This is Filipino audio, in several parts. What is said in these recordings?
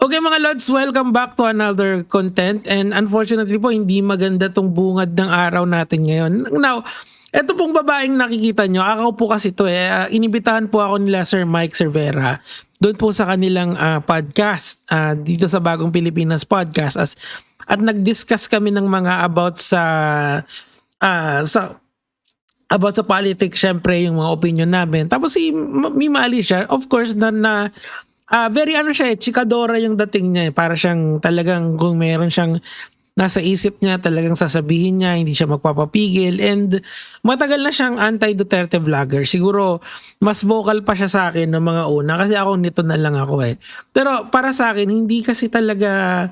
Okay mga Lods, welcome back to another content and unfortunately po hindi maganda tong bungad ng araw natin ngayon. Now, eto pong babaeng nakikita nyo, ako po kasi to inibitahan po ako nila Sir Mike Cervera doon po sa kanilang podcast dito sa Bagong Pilipinas Podcast at nag-discuss kami ng mga about sa politics, syempre yung mga opinion namin. Tapos si Mima Alicia, of course, very chikadora yung dating niya. Para siyang talagang kung meron siyang nasa isip niya, talagang sasabihin niya, hindi siya magpapapigil. And matagal na siyang anti-Duterte vlogger. Siguro mas vocal pa siya sa akin ng mga una kasi ako nito na lang ako eh. Pero para sa akin, hindi kasi talaga,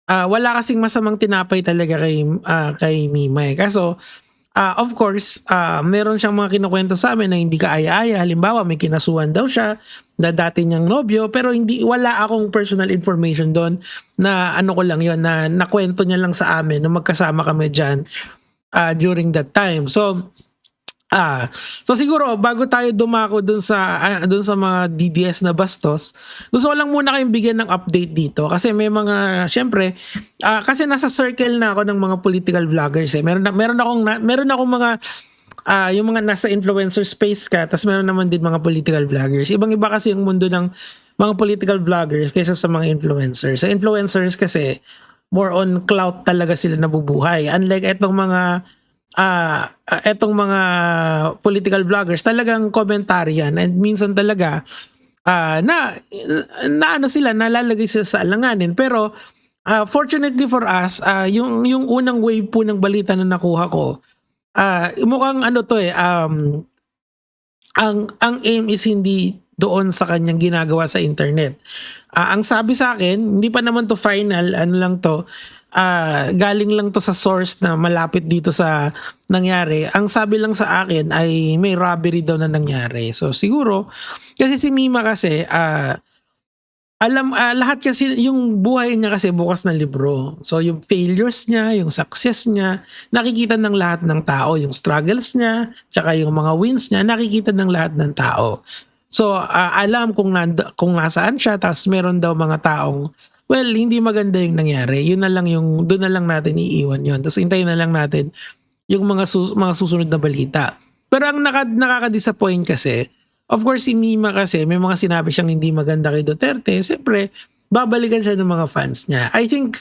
wala kasing masamang tinapay talaga kay Mima eh. Kaso, of course, meron siyang mga kinukwento sa amin na hindi kaaya-aya. Halimbawa, may kinasuhan daw siya na dati niyang nobyo pero wala akong personal information doon na ano ko lang yon na nakwento niya lang sa amin nung magkasama kami dyan during that time. So siguro bago tayo dumako dun sa mga DDS na bastos, gusto ko lang muna kayong bigyan ng update dito kasi may mga syempre kasi nasa circle na ako ng mga political vloggers eh. Meron akong mga yung mga nasa influencer space ka, tapos meron naman din mga political vloggers. Ibang-iba kasi yung mundo ng mga political vloggers kaysa sa mga influencers. Sa influencers kasi more on clout talaga sila nabubuhay. Unlike etong mga political vloggers, talagang komentaryan and minsan talaga na ano sila, nalalagay sila sa alanganin. Pero fortunately for us, yung unang wave po ng balita na nakuha ko, mukhang ano to ang aim is hindi doon sa kanyang ginagawa sa internet. Ang sabi sa akin, hindi pa naman to final, ano lang to, galing lang to sa source na malapit dito sa nangyari. Ang sabi lang sa akin ay may robbery daw na nangyari. So siguro, kasi si Mima kasi, lahat kasi yung buhay niya kasi bukas na libro. So yung failures niya, yung success niya, nakikita ng lahat ng tao. Yung struggles niya, tsaka yung mga wins niya, nakikita ng lahat ng tao. So alam kung nasaan siya, tapos meron daw mga taong, well, hindi maganda yung nangyari. Yun na lang doon na lang natin iiwan yun. Tapos hintayin na lang natin yung mga susunod na balita. Pero ang nakaka-disappoint kasi, of course, si Mima kasi, may mga sinabi siyang hindi maganda kay Duterte. Siyempre, babalikan siya ng mga fans niya. I think,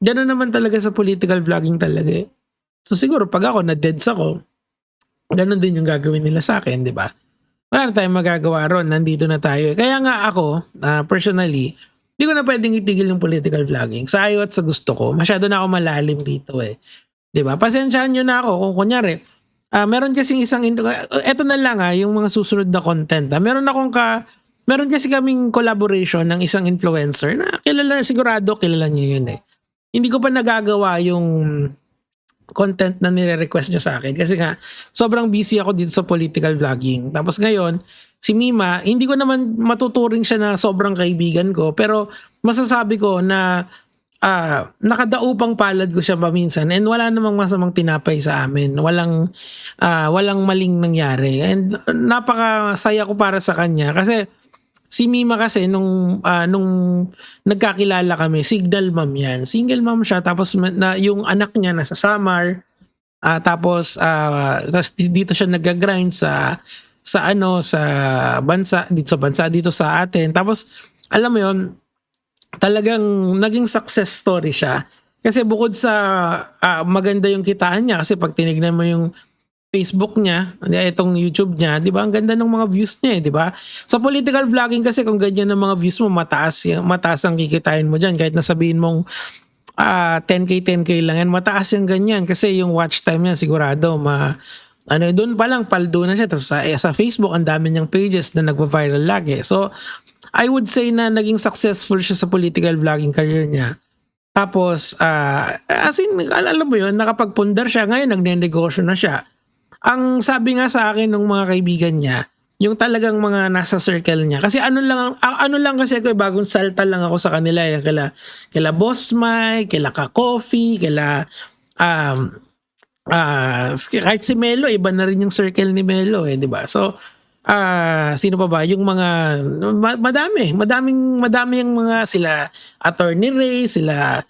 gano'n naman talaga sa political vlogging talaga eh. So siguro, pag ako, na-deads ako, gano'n din yung gagawin nila sa akin, di ba? Wala na tayong magagawa ron. Nandito na tayo. Kaya nga ako, personally, hindi ko na pwedeng itigil yung political vlogging. Sa ayaw at sa gusto ko. Masyado na ako malalim dito eh. Di ba? Pasensyahan nyo na ako kung kunyari, meron kasing eto na lang yung mga susunod na content. Meron kasi kaming collaboration ng isang influencer na sigurado kilala niyo yun eh. Hindi ko pa nagagawa yung content na nire-request niya sa akin kasi nga sobrang busy ako dito sa political vlogging. Tapos ngayon, si Mima, hindi ko naman matuturing siya na sobrang kaibigan ko pero masasabi ko na nakadaupang palad ko siya paminsan and wala namang masamang tinapay sa amin. Walang maling nangyari. And napakasaya ko para sa kanya kasi si Mima kasi nung nagkakilala kami, single mom yan. Single mom siya tapos yung anak niya nasa Samar. Tapos dito siya nag-grind sa bansa dito sa atin. Tapos alam mo yon, talagang naging success story siya. Kasi bukod sa maganda yung kitaan niya, kasi pag tinignan mo yung Facebook niya, itong YouTube niya, di ba? Ang ganda ng mga views niya, di ba? Sa political vlogging kasi kung ganyan ng mga views mo, mataas ang kikitain mo dyan. Kahit nasabihin mong 10K lang yan, mataas yung ganyan. Kasi yung watch time niya, sigurado, doon pa lang, paldo na siya. Tapos sa Facebook, ang dami niyang pages na nagva-viral lagi. So, I would say na naging successful siya sa political vlogging career niya. Tapos, alam mo yun, nakapagpundar siya. Ngayon, nagne-negosyo na siya. Ang sabi nga sa akin ng mga kaibigan niya, yung talagang mga nasa circle niya. Kasi ano lang kasi ako, bagong salta lang ako sa kanila. Kila Boss Mike, kila Ka-Coffee, kahit si Melo, iba na rin yung circle ni Melo eh, di ba? So, Sino pa ba? Yung mga madami yung mga sila Attorney Ray, sila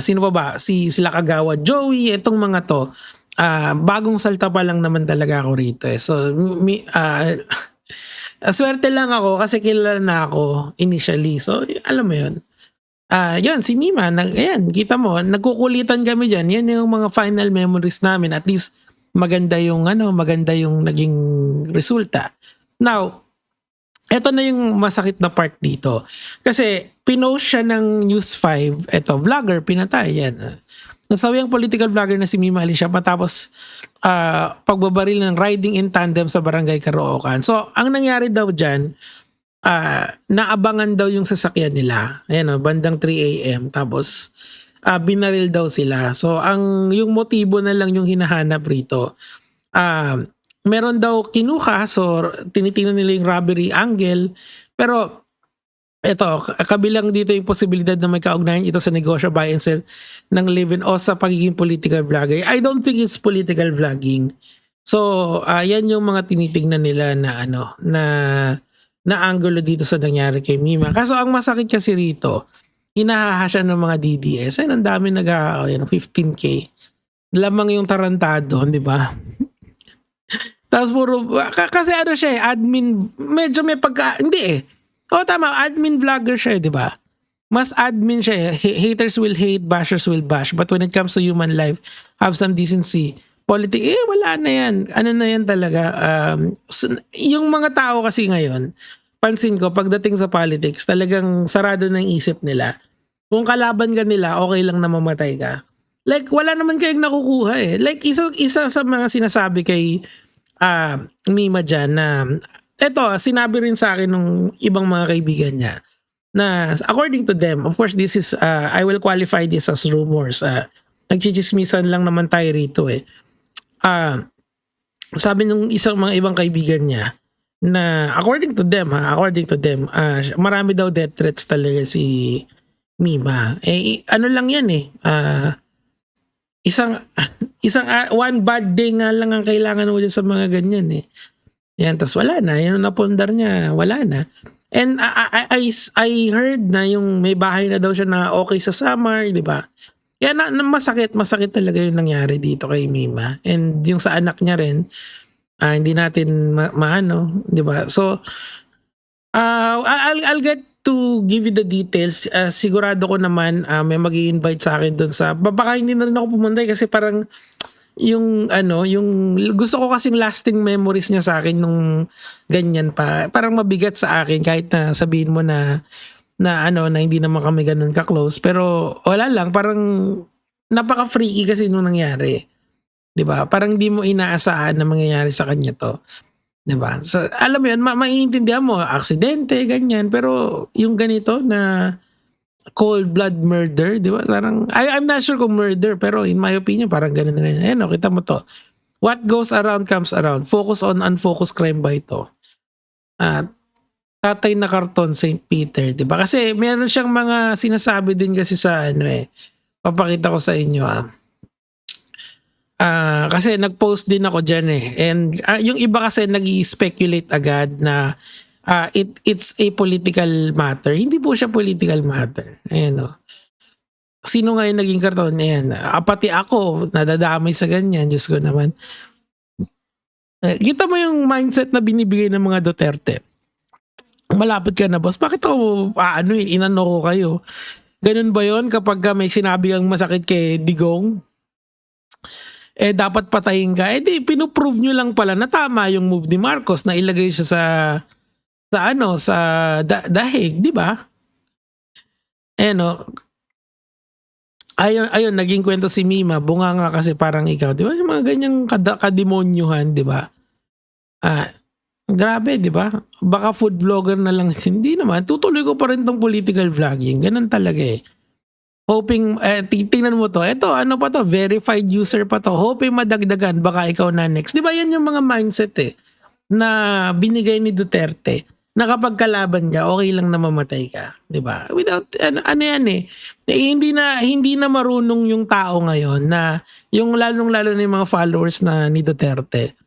sino pa ba? Sila Kagawa Joey, itong mga to. Bagong salta pa lang naman talaga ako rito eh. So swerte lang ako kasi kilala na ako initially. So alam mo 'yun. Yun si Mima ayan kita mo nagkukulitan kami diyan. Yan yung mga final memories namin. At least maganda yung naging resulta. Now, eto na yung masakit na part dito. Kasi pinost siya ng News 5, eto vlogger pinatay yan. Nasawi ang political vlogger na si Mima Alicia matapos pagbabaril ng riding in tandem sa Barangay Caloocan. So, ang nangyari daw diyan, naabangan daw yung sasakyan nila. Ayan bandang 3 AM tapos binaril daw sila. So, yung motibo na lang yung hinahanap rito. Meron daw kinuha, so tinitingnan nila yung robbery angle. Pero eto, kabilang dito yung posibilidad na may kaugnayan ito sa negosyo, buy and sell ng live-in o sa pagiging political vlogger. I don't think it's political vlogging. So, yan yung mga tinitingnan nila na angulo dito sa nangyari kay Mima. Kaso ang masakit kasi rito, hinahahasya ng mga DDS. Ay, ang dami 15K. Lamang yung tarantado, di ba? Tapos puro, kasi siya admin, medyo may hindi eh. Tama, admin vlogger siya di ba? Mas admin siya haters will hate, bashers will bash. But when it comes to human life, have some decency. Politics, wala na yan. Ano na yan talaga. Yung mga tao kasi ngayon, pansin ko, pagdating sa politics, talagang sarado na yung isip nila. Kung kalaban ka nila, okay lang na mamatay ka. Like, wala naman kayong nakukuha eh. Like, isa sa mga sinasabi kay Mima dyan na, eto, sinabi rin sa akin ng ibang mga kaibigan niya, na according to them, of course, this is, I will qualify this as rumors. Nagchichismisan lang naman tayo rito eh. Sabi ng mga ibang kaibigan niya, na according to them, marami daw death threats talaga si Mima. Ano lang yan eh. Isang one bad day nga lang ang kailangan mo dyan sa mga ganyan eh. Yan, tas wala na. Yan ang napundar niya, wala na. And I heard na yung may bahay na daw siya na okay sa Samar, di ba? Yan, masakit talaga yung nangyari dito kay Mima. And yung sa anak niya rin, hindi natin maano, di ba? So, I'll get to give you the details. Sigurado ko naman may mag-i-invite sa akin doon sa baka hindi na rin ako pumunta kasi parang yung gusto ko kasing lasting memories niya sa akin nung ganyan pa. Parang mabigat sa akin kahit na sabihin mo na hindi naman kami ganun ka-close, pero wala lang, parang napaka-freaky kasi nung nangyari. 'Di ba? Parang di mo inaasahan na mangyayari sa kanya to. 'Di ba? So, alam mo 'yun, maiintindihan mo, aksidente, ganyan, pero yung ganito na cold blood murder, 'di ba? Parang I'm not sure kung murder, pero in my opinion parang ganun na rin. Ayun, kita mo to. What goes around comes around. Focus on unfocused crime ba ito? Tatay na karton, St. Peter, 'di ba? Kasi meron siyang mga sinasabi din kasi sa papakita ko sa inyo kasi nag-post din ako dyan eh. And yung iba kasi nag-i-speculate agad na it's a political matter. Hindi po siya political matter. Ayan o. Sino nga yung naging karton? Ayan. Pati ako, nadadamay sa ganyan. Diyos ko naman. Kita mo yung mindset na binibigay ng mga Duterte. Malapit ka na, boss. Bakit ako, inano ko kayo? Ganun ba yon kapag may sinabi kang masakit kay Digong? Dapat patayin ka. Di pinoprove nyo lang pala na tama yung move ni Marcos na ilagay siya sa dahig, di ba? Ayun, naging kwento si Mima, bunga nga kasi parang ikaw, di ba? Yung mga ganyang kademonyuhan, di ba? Grabe, di ba? Baka food vlogger na lang. Hindi naman, tutuloy ko pa rin tong political vlogging. Ganun talaga eh. Hoping, tingnan mo to. Ito, pa to? Verified user pa to. Hoping madagdagan, baka ikaw na next. Di ba yan yung mga mindset na binigay ni Duterte na kapag kalaban ka, okay lang na mamatay ka. Di ba? Without, hindi na marunong yung tao ngayon na yung lalong-lalo na yung mga followers na ni Duterte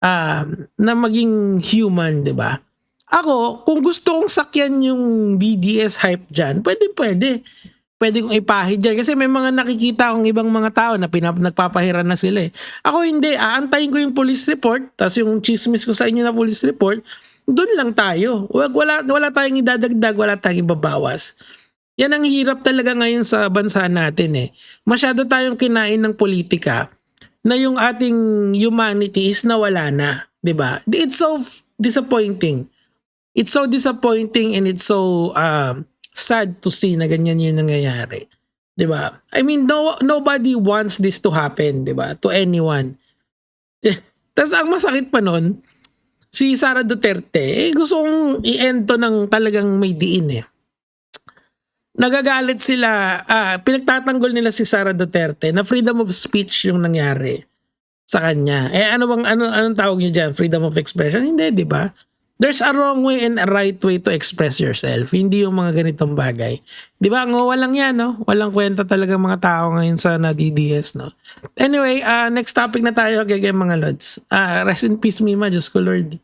na maging human, 'di ba? Ako, kung gusto kong sakyan yung BDS hype diyan, pwede. Pwede kong ipahid diyan kasi may mga nakikita akong ibang mga tao na nagpapahiran na sila eh. Ako hindi, aantayin ko yung police report, tapos yung chismis ko sa inyo na police report, doon lang tayo. Wala tayong idadagdag, wala tayong ibabawas. Yan ang hirap talaga ngayon sa bansa natin eh. Masyado tayong kinain ng politika na yung ating humanity is nawala na, 'di ba? It's so disappointing. It's so disappointing and it's so sad to see na ganyan yung nangyayari. 'Di ba? I mean, nobody wants this to happen, 'di ba? To anyone. Tapos ang masakit pa nun, si Sara Duterte, gusto kong i-end to ng talagang may diin eh. Nagagalit sila, pinagtatanggol nila si Sara Duterte na freedom of speech yung nangyari sa kanya. Anong tawag niyo diyan? Freedom of expression? Hindi, 'di ba? There's a wrong way and a right way to express yourself. Hindi yung mga ganitong bagay. 'Di ba? Walang 'yan, no? Walang kwenta talaga mga tao ngayon sa DDS, no? Anyway, next topic na tayo, mga lods. Rest in peace, Mima. Diyos ko, Lord.